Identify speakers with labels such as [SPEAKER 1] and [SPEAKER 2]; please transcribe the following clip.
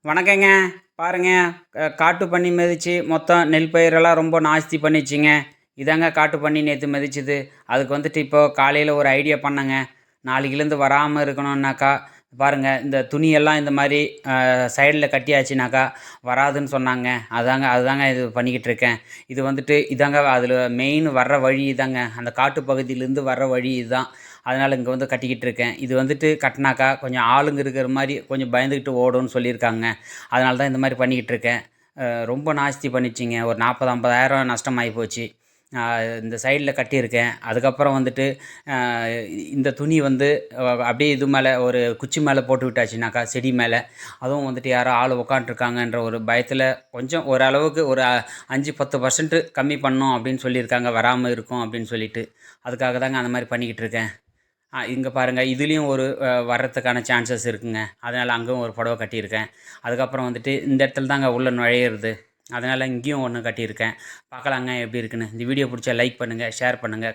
[SPEAKER 1] வணக்கங்க. பாருங்க, காட்டு பன்னி மிதிச்சு மொத்தம் நெல் பயிரெல்லாம் ரொம்ப நாஸ்தி பண்ணிச்சுங்க. இதாங்க காட்டு பன்னி நேத்து மிதிச்சது. அதுக்கு வந்துட்டு இப்போ காலையில ஒரு ஐடியா பண்ணேங்க. நாளைக்குலேருந்து வராம இருக்கணும்னாக்கா, பாருங்க இந்த துணியெல்லாம் இந்த மாரி சைடுல கட்டியாச்சுனாக்கா வராதுன்னு சொன்னாங்க. அதுதாங்க இது பண்ணிக்கிட்டு இருக்கேன். இது வந்துட்டு இதாங்க அதில மெயின் வர்ற வழி இதாங்க. அந்த காட்டு பகுதியிலேருந்து வர்ற வழி இதுதான். அதனால் இங்கே வந்து கட்டிக்கிட்டு இருக்கேன். இது வந்துட்டு கட்டினாக்கா கொஞ்சம் ஆளுங்க இருக்கிற மாரி கொஞ்சம் பயந்துக்கிட்டு ஓடும்னு சொல்லியிருக்காங்க. அதனால தான் இந்த மாரி பண்ணிக்கிட்டு இருக்கேன். ரொம்ப நாஸ்தி பண்ணிச்சுங்க. ஒரு 40, 50,000 நஷ்டமாயி போச்சு. இந்த சைடுல கட்டியிருக்கேன். அதுக்கப்புறம் வந்துட்டு அ இந்த துணி வந்து அப்படியே இது மேல ஒரு குச்சி மேல போட்டு விட்டாச்சுனாக்கா, செடி மேல, அதுவும் வந்துட்டு யாரோ ஆள் உட்காண்ட்ருக்காங்கன்ற ஒரு பயத்தில கொஞ்சம் ஓரளவுக்கு ஒரு 5, 10% கம்மி பண்ணோம் அப்படின்னு சொல்லியிருக்காங்க. வராம இருக்கும் அப்படின்னு சொல்லிட்டு. அதுக்காக தாங்க அந்த மாரி பண்ணிக்கிட்டு இருக்கேன். இங்க பாருங்க. இதுலயும் ஒரு வர்றதுக்கான சான்சஸ் இருக்குங்க. அதனால அங்கும் ஒரு புடவ கட்டியிருக்கேன். அதுக்கப்புறம் வந்துட்டு இந்த இடத்துல தாங்க உள்ள நுழையிறது. அதனால இங்கேயும் ஒண்ணு கட்டியிருக்கேன். பார்க்கலாங்க எப்படி இருக்குன்னு. இந்த வீடியோ புடிச்சா லைக் பண்ணுங்க, ஷேர் பண்ணுங்க,